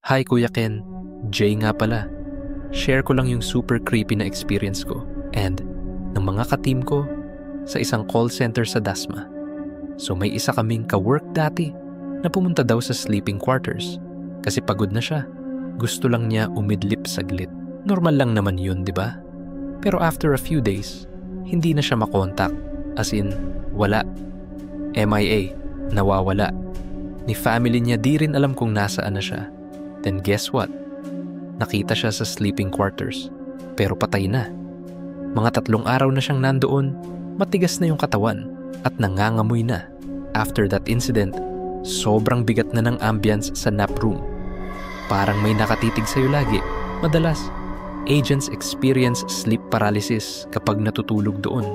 Hi Kuya Ken, Jay nga pala. Share ko lang yung super creepy na experience ko and ng mga ka-team ko sa isang call center sa Dasma. So may isa kaming ka-work dati na pumunta daw sa sleeping quarters kasi pagod na siya. Gusto lang niya umidlip saglit. Normal lang naman yun, di ba? Pero after a few days, hindi na siya makontak. As in, wala. MIA, nawawala. Ni family niya di rin alam kung nasaan na siya. Then guess what? Nakita siya sa sleeping quarters. Pero patay na. Mga 3 araw na siyang nandoon, matigas na yung katawan at nangangamoy na. After that incident, sobrang bigat na ng ambience sa nap room. Parang may nakatitig sa'yo lagi. Madalas, agents experience sleep paralysis kapag natutulog doon.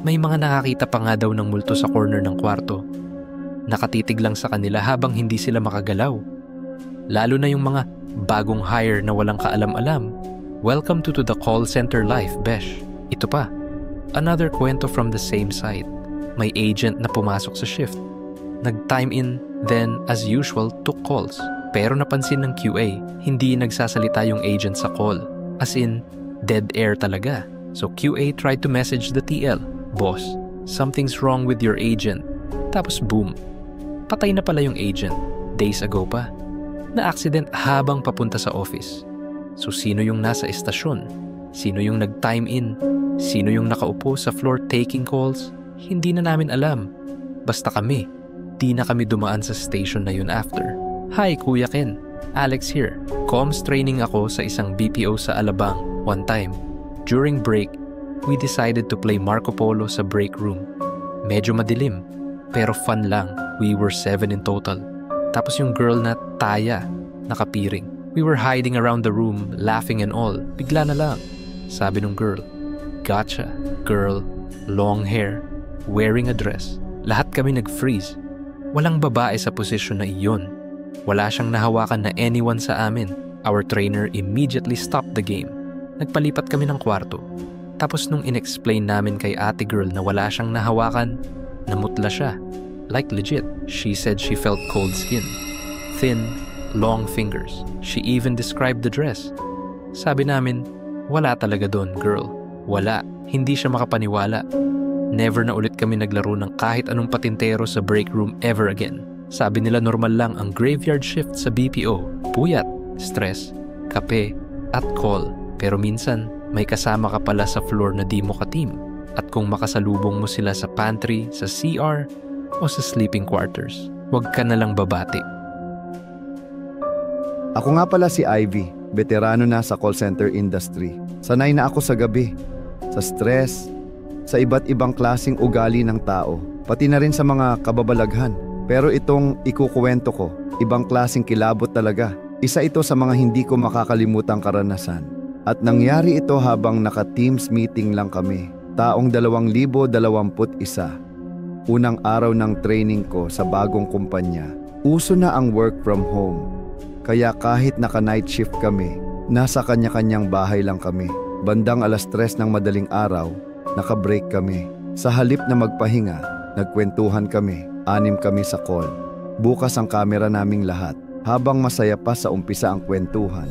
May mga nakakita pa nga daw ng multo sa corner ng kwarto. Nakatitig lang sa kanila habang hindi sila makagalaw. Lalo na yung mga bagong hire na walang kaalam-alam. Welcome to the call center life, Besh. Ito pa, another kwento from the same site. May agent na pumasok sa shift. Nag-time in, then as usual, took calls. Pero napansin ng QA, hindi nagsasalita yung agent sa call. As in, dead air talaga. So QA tried to message the TL, "Boss, something's wrong with your agent." Tapos boom, patay na pala yung agent. Days ago pa. Na-accident habang papunta sa office. So sino yung nasa estasyon? Sino yung nag-time in? Sino yung nakaupo sa floor taking calls? Hindi na namin alam. Basta kami, di na kami dumaan sa station na yun after. Hi Kuya Ken, Alex here. Comms training ako sa isang BPO sa Alabang one time. During break, we decided to play Marco Polo sa break room. Medyo madilim, pero fun lang. We were 7 in total. Tapos yung girl na Taya, nakapiring. We were hiding around the room, laughing and all. Bigla na lang, sabi nung girl, "Gotcha, girl, long hair, wearing a dress." Lahat kami nag-freeze. Walang babae sa posisyon na iyon. Wala siyang nahawakan na anyone sa amin. Our trainer immediately stopped the game. Nagpalipat kami ng kwarto. Tapos nung inexplain namin kay ate girl na wala siyang nahawakan, namutla siya. Like legit, she said she felt cold skin. Thin, long fingers. She even described the dress. Sabi namin, wala talaga doon, girl. Wala. Hindi siya makapaniwala. Never na ulit kami naglaro ng kahit anong patintero sa break room ever again. Sabi nila normal lang ang graveyard shift sa BPO. Puyat, stress, kape, at call. Pero minsan, may kasama ka pala sa floor na di mo ka-team. At kung makasalubong mo sila sa pantry, sa CR, o sa sleeping quarters, huwag ka na lang babati. Ako nga pala si Ivy, veterano na sa call center industry. Sanay na ako sa gabi, sa stress, sa iba't ibang klaseng ugali ng tao, pati na rin sa mga kababalaghan. Pero itong ikukuwento ko, ibang klaseng kilabot talaga. Isa ito sa mga hindi ko makakalimutang karanasan. At nangyari ito habang naka-Teams meeting lang kami. Taong 2021. Unang araw ng training ko sa bagong kumpanya. Uso na ang work from home. Kaya kahit naka-night shift kami, nasa kanya-kanyang bahay lang kami. Bandang 3:00 ng madaling araw, naka-break kami. Sa halip na magpahinga, nagkwentuhan kami. 6 kami sa call. Bukas ang kamera naming lahat. Habang masaya pa sa umpisa ang kwentuhan.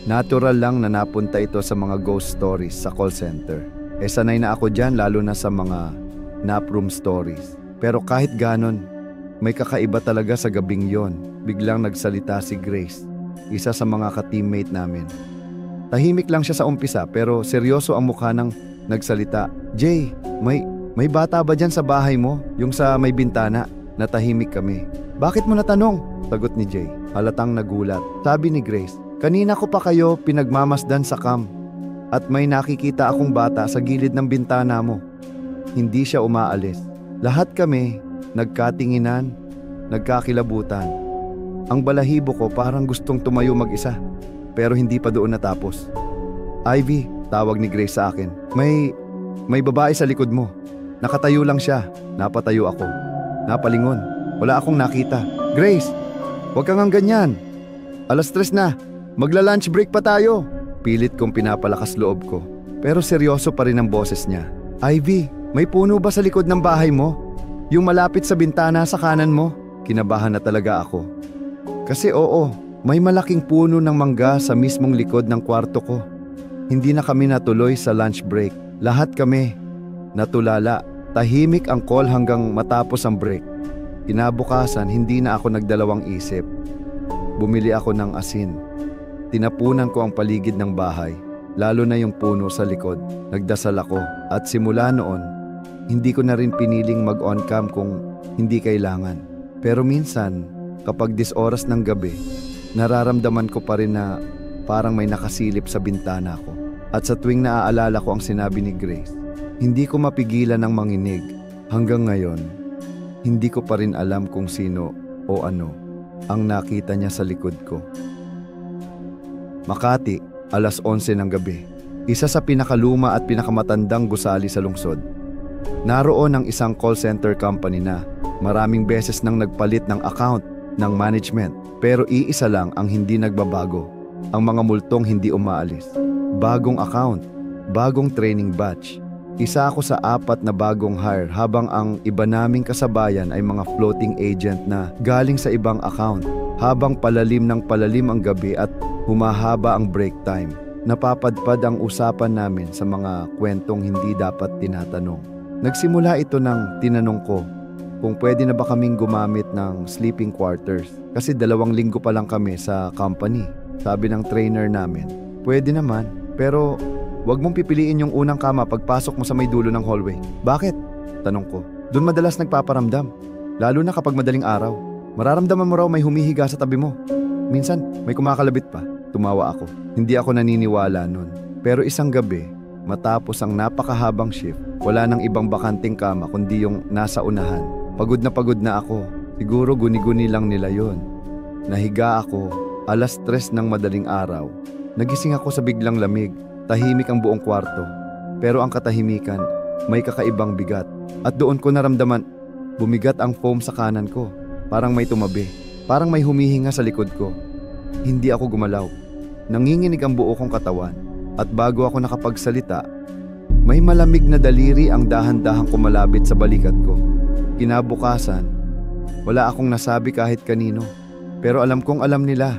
Natural lang na napunta ito sa mga ghost stories sa call center. Sanay na ako dyan lalo na sa mga nap room stories. Pero kahit ganon, may kakaiba talaga sa gabing yon. Biglang nagsalita si Grace, isa sa mga ka-teammate namin. Tahimik lang siya sa umpisa pero seryoso ang mukha ng nagsalita. "Jay, may bata ba dyan sa bahay mo? Yung sa may bintana?" Natahimik kami. "Bakit mo natanong?" Sagot ni Jay. Halatang nagulat. Sabi ni Grace, "Kanina ko pa kayo pinagmamasdan sa cam. At may nakikita akong bata sa gilid ng bintana mo." Hindi siya umaalis. Lahat kami nagkatinginan, nagkakilabutan. Ang balahibo ko parang gustong tumayo mag-isa. Pero hindi pa doon natapos. "Ivy," tawag ni Grace sa akin. May babae sa likod mo." Nakatayo lang siya. Napatayo ako. Napalingon. Wala akong nakita. "Grace, huwag kang ganyan. 3:00 na. Magla-lunch break pa tayo." Pilit kong pinapalakas loob ko. Pero seryoso pa rin ang boses niya. "Ivy, may puno ba sa likod ng bahay mo? Yung malapit sa bintana sa kanan mo?" Kinabahan na talaga ako. Kasi oo, May malaking puno ng mangga sa mismong likod ng kwarto ko. Hindi na kami natuloy sa lunch break. Lahat kami natulala. Tahimik ang call hanggang matapos ang break. Kinabukasan, hindi na ako nagdalawang isip. Bumili ako ng asin. Tinapunan ko ang paligid ng bahay, lalo na yung puno sa likod. Nagdasal ako at simula noon, hindi ko na rin piniling mag-on cam kung hindi kailangan. Pero minsan, kapag 10 oras ng gabi, nararamdaman ko pa rin na parang may nakasilip sa bintana ko. At sa tuwing naaalala ko ang sinabi ni Grace, hindi ko mapigilan ng manginig. Hanggang ngayon, hindi ko pa rin alam kung sino o ano ang nakita niya sa likod ko. Makati, alas 11 ng gabi. Isa sa pinakaluma at pinakamatandang gusali sa lungsod. Naroon ang isang call center company na maraming beses nang nagpalit ng account ng management, pero iisa lang ang hindi nagbabago. Ang mga multong hindi umaalis. Bagong account, bagong training batch. Isa ako sa 4 na bagong hire habang ang iba naming kasabayan ay mga floating agent na galing sa ibang account. Habang palalim ng palalim ang gabi at humahaba ang break time, napapadpad ang usapan namin sa mga kwentong hindi dapat tinatanong. Nagsimula ito nang tinanong ko kung pwede na ba kaming gumamit ng sleeping quarters kasi 2 linggo pa lang kami sa company. Sabi ng trainer namin, pwede naman, pero wag mong pipiliin yung unang kama pagpasok mo sa may dulo ng hallway. Bakit? Tanong ko. Doon madalas nagpaparamdam, lalo na kapag madaling araw. Mararamdaman mo raw may humihiga sa tabi mo. Minsan, may kumakalabit pa. Tumawa ako. Hindi ako naniniwala nun. Pero isang gabi, matapos ang napakahabang shift, wala nang ibang bakanting kama kundi yung nasa unahan. Pagod na ako. Siguro guni-guni lang nila yon. Nahiga ako, alas 3 ng madaling araw. Nagising ako sa biglang lamig. Tahimik ang buong kwarto. Pero ang katahimikan, may kakaibang bigat. At doon ko naramdaman, bumigat ang foam sa kanan ko. Parang may tumabi. Parang may humihinga sa likod ko. Hindi ako gumalaw. Nanginginig ang buo kong katawan. At bago ako nakapagsalita, may malamig na daliri ang dahan-dahang kumalapit sa balikat ko. Kinabukasan, wala akong nasabi kahit kanino. Pero alam kong alam nila.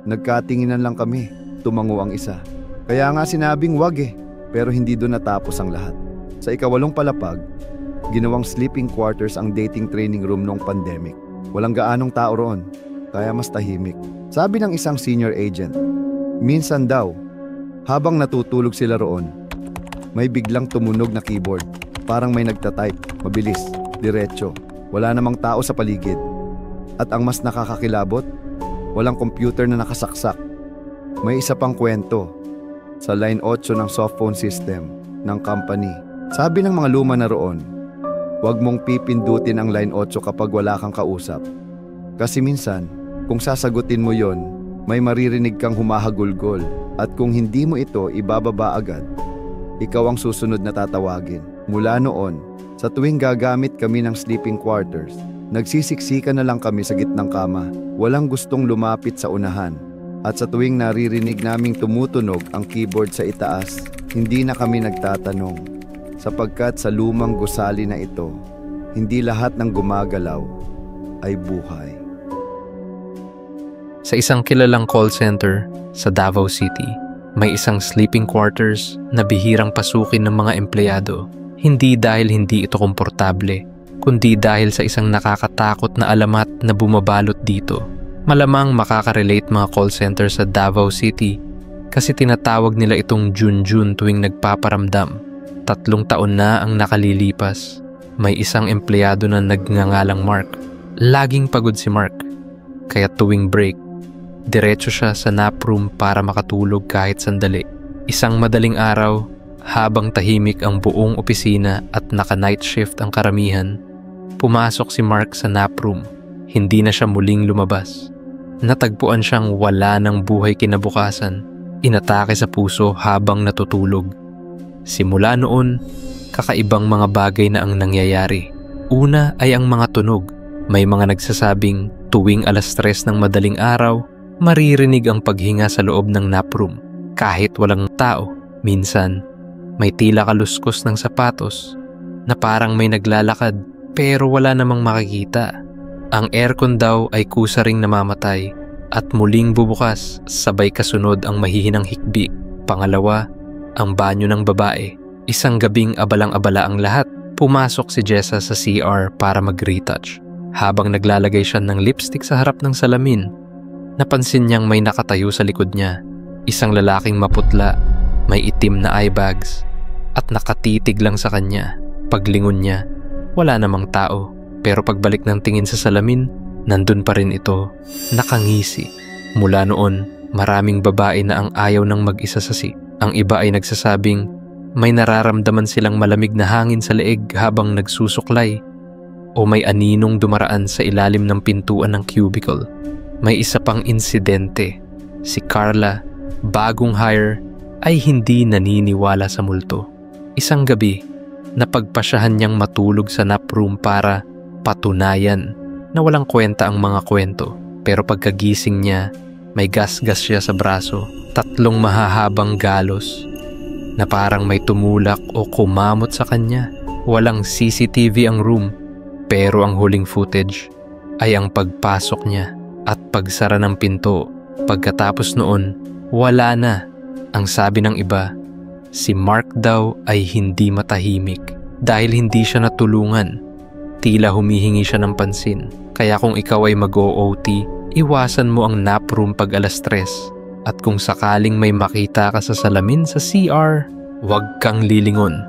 Nagkatinginan lang kami. Tumango ang isa. Kaya nga sinabing wag pero hindi doon natapos ang lahat. Sa ika-8 palapag, ginawang sleeping quarters ang dating training room noong pandemic. Walang gaanong tao roon, kaya mas tahimik. Sabi ng isang senior agent, minsan daw, habang natutulog sila roon, may biglang tumunog na keyboard. Parang may nagtatype, mabilis, diretso. Wala namang tao sa paligid. At ang mas nakakakilabot, walang computer na nakasaksak. May isa pang kwento. Sa line 8 ng softphone system ng company. Sabi ng mga luma na roon, huwag mong pipindutin ang line 8 kapag wala kang kausap. Kasi minsan, kung sasagutin mo yon, may maririnig kang humahagulgol. At kung hindi mo ito ibababa agad, ikaw ang susunod na tatawagin. Mula noon, sa tuwing gagamit kami ng sleeping quarters, nagsisiksikan na lang kami sa gitnang kama. Walang gustong lumapit sa unahan. At sa tuwing naririnig naming tumutunog ang keyboard sa itaas, hindi na kami nagtatanong. Sapagkat sa lumang gusali na ito, hindi lahat ng gumagalaw ay buhay. Sa isang kilalang call center sa Davao City, may isang sleeping quarters na bihirang pasukin ng mga empleyado. Hindi dahil hindi ito komportable, kundi dahil sa isang nakakatakot na alamat na bumabalot dito. Malamang makaka-relate mga call center sa Davao City kasi tinatawag nila itong Junjun tuwing nagpaparamdam. 3 taon na ang nakalilipas. May isang empleyado na nagngangalang Mark. Laging pagod si Mark. Kaya tuwing break, diretso siya sa nap room para makatulog kahit sandali. Isang madaling araw, habang tahimik ang buong opisina at naka-night shift ang karamihan, pumasok si Mark sa nap room. Hindi na siya muling lumabas. Natagpuan siyang wala ng buhay kinabukasan, inatake sa puso habang natutulog. Simula noon, kakaibang mga bagay na ang nangyayari. Una ay ang mga tunog. May mga nagsasabing tuwing alas 3 ng madaling araw, maririnig ang paghinga sa loob ng nap room kahit walang tao. Minsan, may tila kaluskos ng sapatos na parang may naglalakad pero wala namang makikita. Ang aircon daw ay kusa ring namamatay At muling bubukas, sabay kasunod ang mahihinang hikbi. Pangalawa, ang banyo ng babae. Isang gabing abalang-abala ang lahat. Pumasok si Jessa sa CR para mag-retouch. Habang naglalagay siya ng lipstick sa harap ng salamin, napansin niyang may nakatayo sa likod niya. Isang lalaking maputla, may itim na eye bags, at nakatitig lang sa kanya. Paglingon niya, wala namang tao. Pero pagbalik ng tingin sa salamin, nandun pa rin ito, nakangisi. Mula noon, maraming babae na ang ayaw ng mag-isa sa Ang iba ay nagsasabing may nararamdaman silang malamig na hangin sa leeg habang nagsusuklay o may aninong dumaraan sa ilalim ng pintuan ng cubicle. May isa pang insidente. Si Carla, bagong hire, ay hindi naniniwala sa multo. Isang gabi, napagpasyahan niyang matulog sa nap room para patunayan na walang kwenta ang mga kwento. Pero pagkagising niya, may gasgas siya sa braso, 3 mahahabang galos na parang may tumulak o kumamot sa kanya. Walang CCTV ang room, pero ang huling footage ay ang pagpasok niya at pagsara ng pinto. Pagkatapos noon, wala na. Ang sabi ng iba, si Mark daw ay hindi matahimik dahil hindi siya natulungan. Tila humihingi siya ng pansin. Kaya kung ikaw ay mag-OT, iwasan mo ang nap room pag 3:00. At kung sakaling may makita ka sa salamin sa CR, huwag kang lilingon.